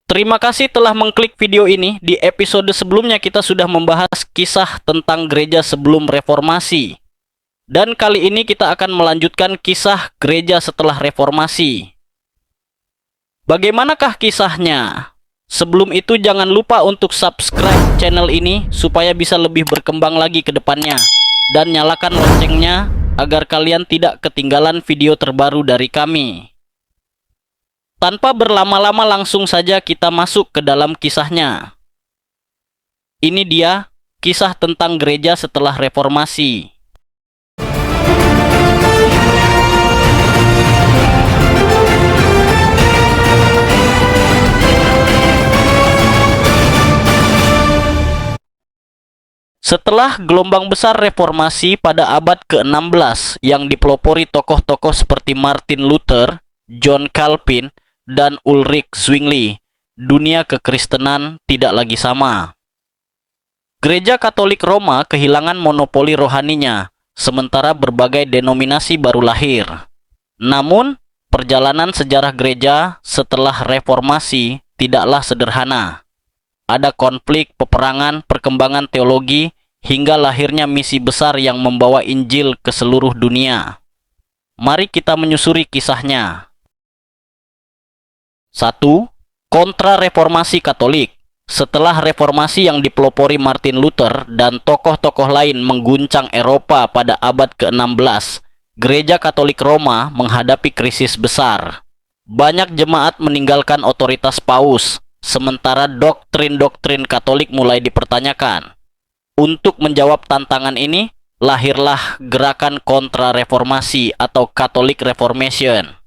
Terima kasih telah mengklik video ini. Di episode sebelumnya kita sudah membahas kisah tentang gereja sebelum reformasi. Dan kali ini kita akan melanjutkan kisah gereja setelah reformasi. Bagaimanakah kisahnya? Sebelum itu jangan lupa untuk subscribe channel ini supaya bisa lebih berkembang lagi ke depannya. Dan nyalakan loncengnya agar kalian tidak ketinggalan video terbaru dari kami. Tanpa berlama-lama langsung saja kita masuk ke dalam kisahnya. Ini dia kisah tentang gereja setelah reformasi. Setelah gelombang besar reformasi pada abad ke-16 yang dipelopori tokoh-tokoh seperti Martin Luther, John Calvin, dan Ulrich Zwingli, dunia kekristenan tidak lagi sama. Gereja Katolik Roma kehilangan monopoli rohaninya, sementara berbagai denominasi baru lahir. Namun, perjalanan sejarah gereja setelah reformasi tidaklah sederhana. Ada konflik, peperangan, perkembangan teologi, hingga lahirnya misi besar yang membawa Injil ke seluruh dunia. Mari kita menyusuri kisahnya. 1. Kontra-reformasi Katolik. Setelah reformasi yang dipelopori Martin Luther dan tokoh-tokoh lain mengguncang Eropa pada abad ke-16, Gereja Katolik Roma menghadapi krisis besar. Banyak jemaat meninggalkan otoritas paus, sementara doktrin-doktrin Katolik mulai dipertanyakan. Untuk menjawab tantangan ini, lahirlah gerakan kontra-reformasi atau Catholic Reformation.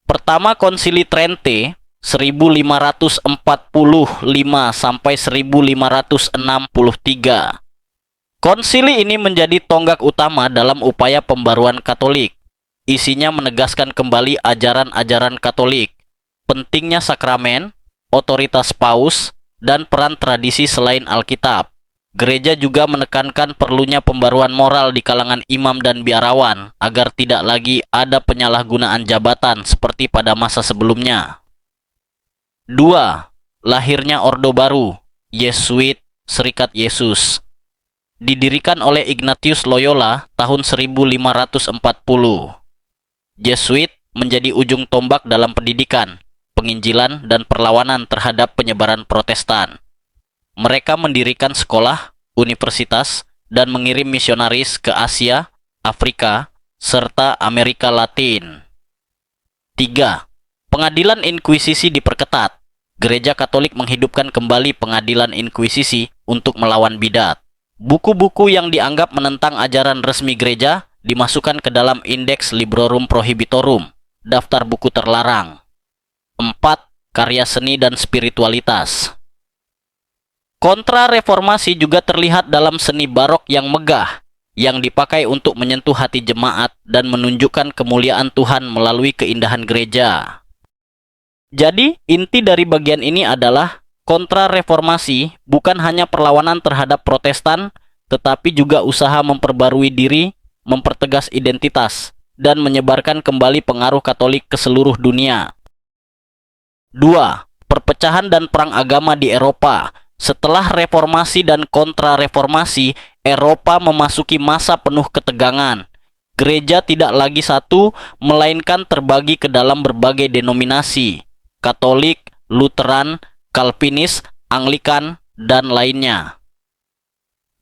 Pertama, Konsili Trente 1545 sampai 1563. Konsili ini menjadi tonggak utama dalam upaya pembaruan Katolik. Isinya menegaskan kembali ajaran-ajaran Katolik, pentingnya sakramen, otoritas paus, dan peran tradisi selain Alkitab. Gereja juga menekankan perlunya pembaruan moral di kalangan imam dan biarawan agar tidak lagi ada penyalahgunaan jabatan seperti pada masa sebelumnya. 2. Lahirnya Ordo Baru, Yesuit, Serikat Yesus. Didirikan oleh Ignatius Loyola tahun 1540. Yesuit menjadi ujung tombak dalam pendidikan, penginjilan, dan perlawanan terhadap penyebaran Protestan. Mereka mendirikan sekolah, universitas, dan mengirim misionaris ke Asia, Afrika, serta Amerika Latin. 3. Pengadilan Inkuisisi diperketat. Gereja Katolik menghidupkan kembali pengadilan Inkuisisi untuk melawan bidat. Buku-buku yang dianggap menentang ajaran resmi gereja dimasukkan ke dalam Index Librorum Prohibitorum, daftar buku terlarang. 4. Karya seni dan spiritualitas. Kontra-reformasi juga terlihat dalam seni barok yang megah, yang dipakai untuk menyentuh hati jemaat dan menunjukkan kemuliaan Tuhan melalui keindahan gereja. Jadi, inti dari bagian ini adalah kontra-reformasi bukan hanya perlawanan terhadap Protestan, tetapi juga usaha memperbarui diri, mempertegas identitas, dan menyebarkan kembali pengaruh Katolik ke seluruh dunia. 2. Perpecahan dan perang agama di Eropa. Setelah reformasi dan kontra-reformasi, Eropa memasuki masa penuh ketegangan. Gereja tidak lagi satu, melainkan terbagi ke dalam berbagai denominasi: Katolik, Lutheran, Calvinis, Anglikan, dan lainnya.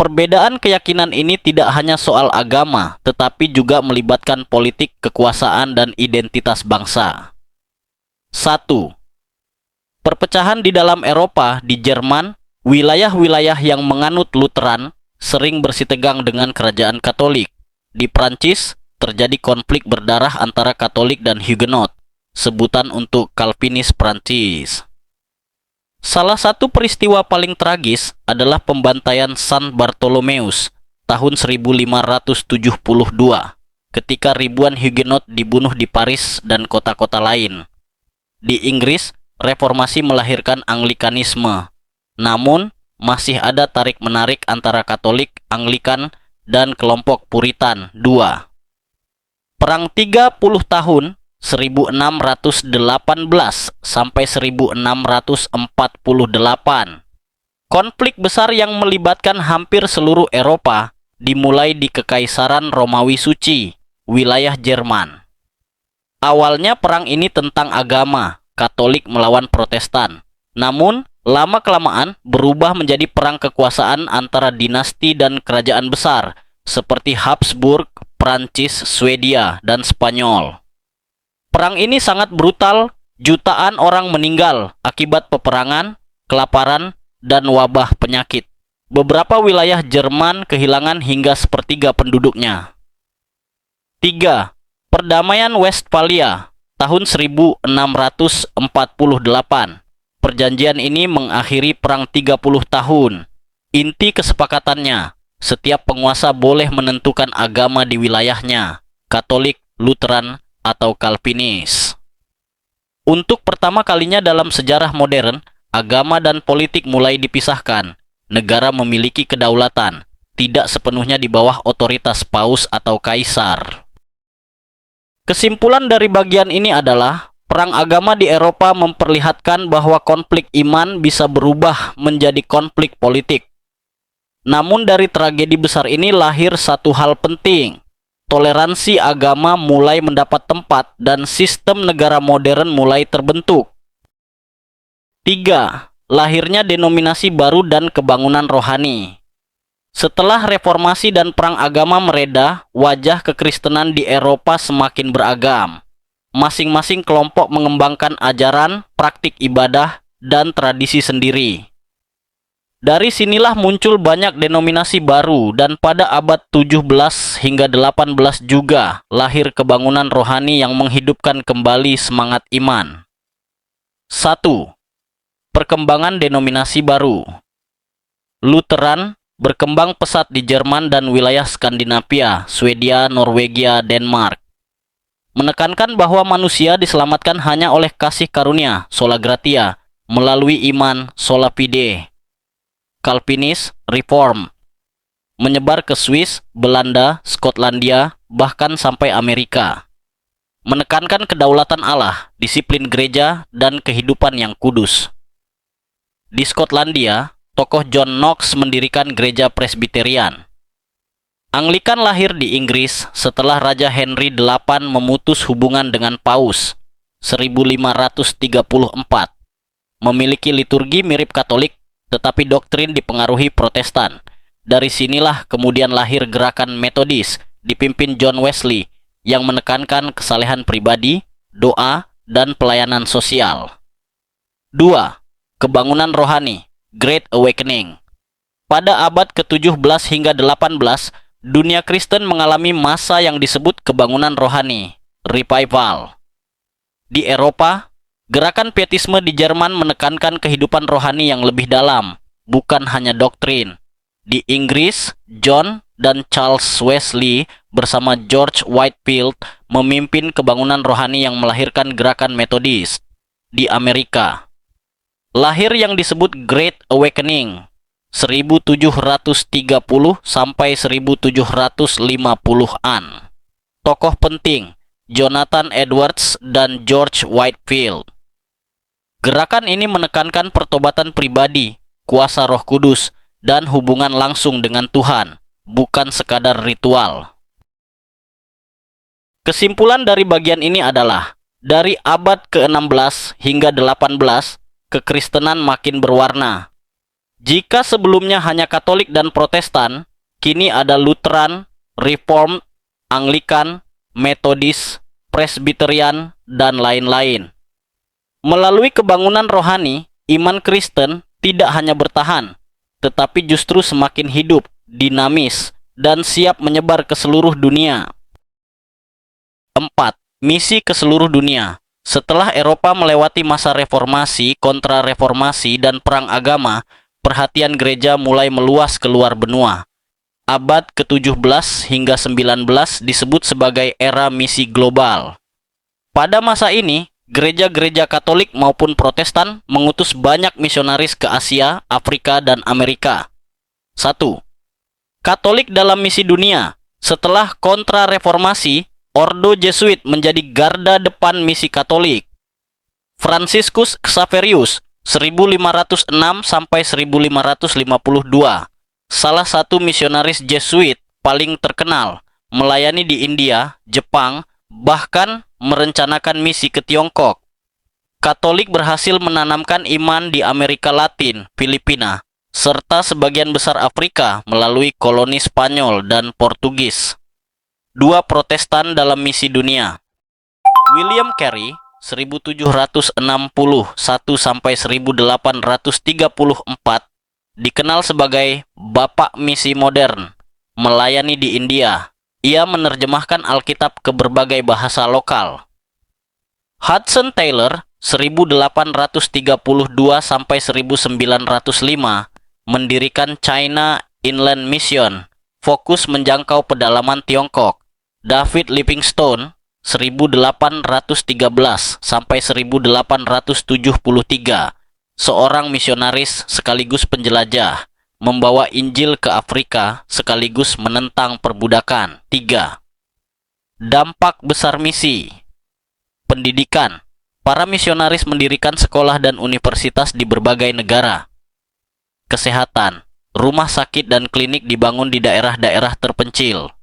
Perbedaan keyakinan ini tidak hanya soal agama, tetapi juga melibatkan politik, kekuasaan, dan identitas bangsa. 1. Perpecahan di dalam Eropa. Di Jerman, wilayah-wilayah yang menganut Lutheran sering bersitegang dengan kerajaan Katolik. Di Prancis, terjadi konflik berdarah antara Katolik dan Huguenot, sebutan untuk Calvinis Prancis. Salah satu peristiwa paling tragis adalah pembantaian San Bartolomeus tahun 1572, ketika ribuan Huguenot dibunuh di Paris dan kota-kota lain. Di Inggris, reformasi melahirkan Anglikanisme. Namun, masih ada tarik-menarik antara Katolik, Anglikan, dan kelompok Puritan. 2. Perang 30 tahun 1618 sampai 1648. Konflik besar yang melibatkan hampir seluruh Eropa dimulai di Kekaisaran Romawi Suci, wilayah Jerman. Awalnya perang ini tentang agama, Katolik melawan Protestan. Namun, lama-kelamaan berubah menjadi perang kekuasaan antara dinasti dan kerajaan besar, seperti Habsburg, Prancis, Swedia, dan Spanyol. Perang ini sangat brutal, jutaan orang meninggal akibat peperangan, kelaparan, dan wabah penyakit. Beberapa wilayah Jerman kehilangan hingga sepertiga penduduknya. 3. Perdamaian Westphalia tahun 1648. Perjanjian ini mengakhiri perang 30 tahun. Inti kesepakatannya, setiap penguasa boleh menentukan agama di wilayahnya, Katolik, Lutheran, atau Calvinis. Untuk pertama kalinya dalam sejarah modern, agama dan politik mulai dipisahkan. Negara memiliki kedaulatan, tidak sepenuhnya di bawah otoritas paus atau kaisar. Kesimpulan dari bagian ini adalah, perang agama di Eropa memperlihatkan bahwa konflik iman bisa berubah menjadi konflik politik. Namun dari tragedi besar ini lahir satu hal penting. Toleransi agama mulai mendapat tempat dan sistem negara modern mulai terbentuk. 3. Lahirnya denominasi baru dan kebangunan rohani. Setelah reformasi dan perang agama mereda, wajah kekristenan di Eropa semakin beragam. Masing-masing kelompok mengembangkan ajaran, praktik ibadah, dan tradisi sendiri. Dari sinilah muncul banyak denominasi baru, dan pada abad 17 hingga 18 juga lahir kebangunan rohani yang menghidupkan kembali semangat iman. 1. Perkembangan denominasi baru. Lutheran berkembang pesat di Jerman dan wilayah Skandinavia, Swedia, Norwegia, Denmark. Menekankan bahwa manusia diselamatkan hanya oleh kasih karunia, sola gratia, melalui iman, sola fide. Calvinis, Reform. Menyebar ke Swiss, Belanda, Skotlandia, bahkan sampai Amerika. Menekankan kedaulatan Allah, disiplin gereja, dan kehidupan yang kudus. Di Skotlandia, tokoh John Knox mendirikan gereja Presbyterian. Anglikan lahir di Inggris setelah Raja Henry VIII memutus hubungan dengan Paus 1534. Memiliki liturgi mirip Katolik, tetapi doktrin dipengaruhi Protestan. Dari sinilah kemudian lahir gerakan Metodis dipimpin John Wesley yang menekankan kesalehan pribadi, doa, dan pelayanan sosial. 2. Kebangunan rohani, Great Awakening. Pada abad ke-17 hingga 18, dunia Kristen mengalami masa yang disebut kebangunan rohani, revival. Di Eropa, gerakan pietisme di Jerman menekankan kehidupan rohani yang lebih dalam, bukan hanya doktrin. Di Inggris, John dan Charles Wesley bersama George Whitefield memimpin kebangunan rohani yang melahirkan gerakan Metodis. Di Amerika, lahir yang disebut Great Awakening 1730 sampai 1750-an. Tokoh penting Jonathan Edwards dan George Whitefield. Gerakan ini menekankan pertobatan pribadi, kuasa Roh Kudus, dan hubungan langsung dengan Tuhan, bukan sekadar ritual. Kesimpulan dari bagian ini adalah, dari abad ke-16 hingga 18, kekristenan makin berwarna. Jika sebelumnya hanya Katolik dan Protestan, kini ada Lutheran, Reformed, Anglikan, Metodis, Presbyterian, dan lain-lain. Melalui kebangunan rohani, iman Kristen tidak hanya bertahan, tetapi justru semakin hidup, dinamis, dan siap menyebar ke seluruh dunia. 4. Misi ke seluruh dunia. Setelah Eropa melewati masa reformasi, kontra-reformasi, dan perang agama, perhatian gereja mulai meluas keluar benua. Abad ke-17 hingga 19 disebut sebagai era misi global. Pada masa ini, gereja-gereja Katolik maupun Protestan mengutus banyak misionaris ke Asia, Afrika, dan Amerika. 1. Katolik dalam misi dunia. Setelah kontra-reformasi, Ordo Jesuit menjadi garda depan misi Katolik. Franciscus Xaverius 1506 sampai 1552, salah satu misionaris Jesuit paling terkenal, melayani di India, Jepang, bahkan merencanakan misi ke Tiongkok. Katolik berhasil menanamkan iman di Amerika Latin, Filipina, serta sebagian besar Afrika melalui koloni Spanyol dan Portugis. Dua Protestan dalam misi dunia. William Carey 1761 sampai 1834 dikenal sebagai Bapak Misi Modern, melayani di India. Ia menerjemahkan Alkitab ke berbagai bahasa lokal. Hudson Taylor 1832 sampai 1905 mendirikan China Inland Mission, fokus menjangkau pedalaman Tiongkok. David Livingstone 1813 sampai 1873, seorang misionaris sekaligus penjelajah, membawa Injil ke Afrika sekaligus menentang perbudakan. 3. Dampak besar misi. Pendidikan. Para misionaris mendirikan sekolah dan universitas di berbagai negara. Kesehatan. Rumah sakit dan klinik dibangun di daerah-daerah terpencil.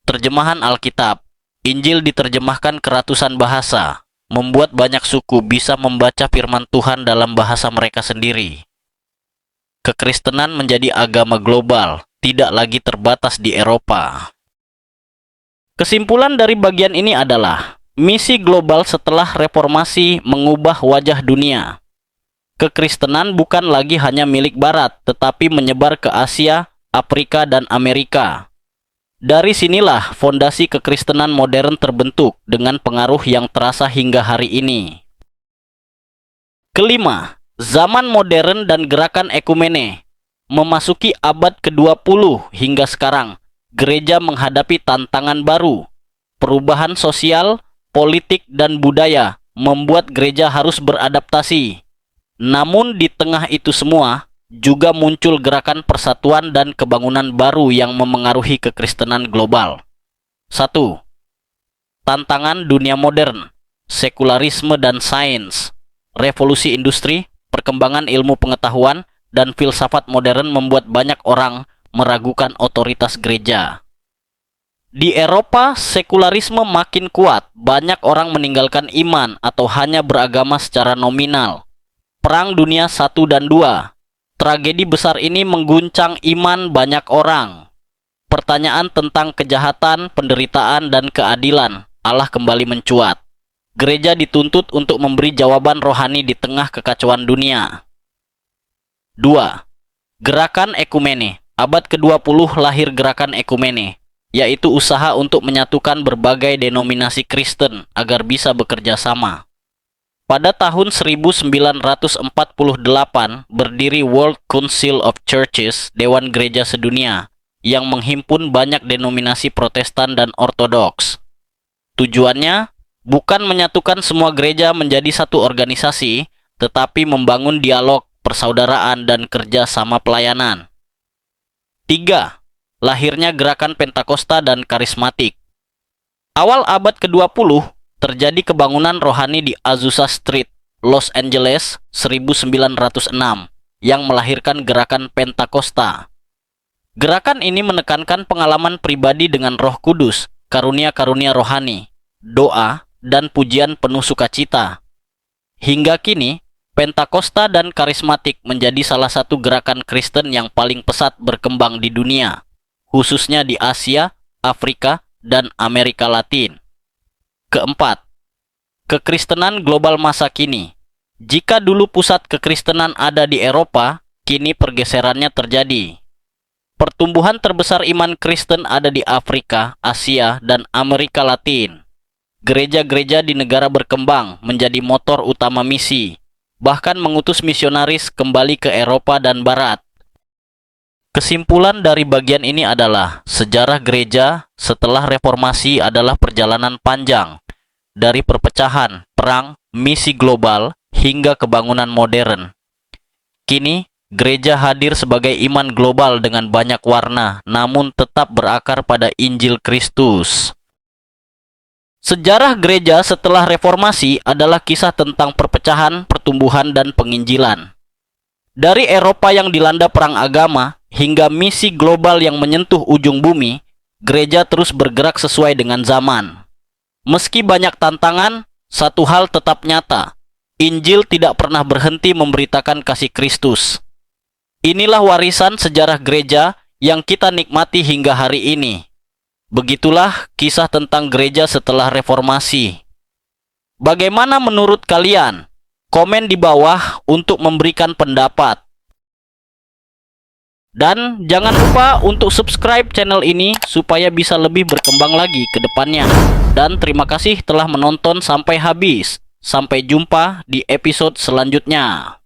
Terjemahan Alkitab. Injil diterjemahkan ke ratusan bahasa, membuat banyak suku bisa membaca firman Tuhan dalam bahasa mereka sendiri. Kekristenan menjadi agama global, tidak lagi terbatas di Eropa. Kesimpulan dari bagian ini adalah, misi global setelah reformasi mengubah wajah dunia. Kekristenan bukan lagi hanya milik Barat, tetapi menyebar ke Asia, Afrika, dan Amerika. Dari sinilah fondasi kekristenan modern terbentuk dengan pengaruh yang terasa hingga hari ini. Kelima, zaman modern dan gerakan ekumene. Memasuki abad ke-20 hingga sekarang, gereja menghadapi tantangan baru. Perubahan sosial, politik, dan budaya membuat gereja harus beradaptasi. Namun di tengah itu semua, juga muncul gerakan persatuan dan kebangunan baru yang memengaruhi kekristenan global. 1. Tantangan dunia modern, sekularisme dan sains, revolusi industri, perkembangan ilmu pengetahuan, dan filsafat modern membuat banyak orang meragukan otoritas gereja. Di Eropa, sekularisme makin kuat, banyak orang meninggalkan iman atau hanya beragama secara nominal. Perang Dunia I dan II. Tragedi besar ini mengguncang iman banyak orang. Pertanyaan tentang kejahatan, penderitaan, dan keadilan Allah kembali mencuat. Gereja dituntut untuk memberi jawaban rohani di tengah kekacauan dunia. 2. Gerakan ekumene. Abad ke-20 lahir gerakan ekumene, yaitu usaha untuk menyatukan berbagai denominasi Kristen agar bisa bekerja sama. Pada tahun 1948 berdiri World Council of Churches, Dewan Gereja Sedunia, yang menghimpun banyak denominasi Protestan dan Ortodoks. Tujuannya bukan menyatukan semua gereja menjadi satu organisasi, tetapi membangun dialog, persaudaraan, dan kerja sama pelayanan. 3. Lahirnya gerakan Pentakosta dan Karismatik. Awal abad ke-20, terjadi kebangunan rohani di Azusa Street, Los Angeles, 1906, yang melahirkan gerakan Pentakosta. Gerakan ini menekankan pengalaman pribadi dengan Roh Kudus, karunia-karunia rohani, doa, dan pujian penuh sukacita. Hingga kini, Pentakosta dan Karismatik menjadi salah satu gerakan Kristen yang paling pesat berkembang di dunia, khususnya di Asia, Afrika, dan Amerika Latin. Keempat, kekristenan global masa kini. Jika dulu pusat kekristenan ada di Eropa, kini pergeserannya terjadi. Pertumbuhan terbesar iman Kristen ada di Afrika, Asia, dan Amerika Latin. Gereja-gereja di negara berkembang menjadi motor utama misi, bahkan mengutus misionaris kembali ke Eropa dan Barat. Kesimpulan dari bagian ini adalah, sejarah gereja setelah reformasi adalah perjalanan panjang, dari perpecahan, perang, misi global, hingga kebangunan modern. Kini, gereja hadir sebagai iman global dengan banyak warna, namun tetap berakar pada Injil Kristus. Sejarah gereja setelah reformasi adalah kisah tentang perpecahan, pertumbuhan, dan penginjilan. Dari Eropa yang dilanda perang agama hingga misi global yang menyentuh ujung bumi, gereja terus bergerak sesuai dengan zaman. Meski banyak tantangan, satu hal tetap nyata. Injil tidak pernah berhenti memberitakan kasih Kristus. Inilah warisan sejarah gereja yang kita nikmati hingga hari ini. Begitulah kisah tentang gereja setelah reformasi. Bagaimana menurut kalian? Komen di bawah untuk memberikan pendapat. Dan jangan lupa untuk subscribe channel ini supaya bisa lebih berkembang lagi ke depannya. Dan terima kasih telah menonton sampai habis. Sampai jumpa di episode selanjutnya.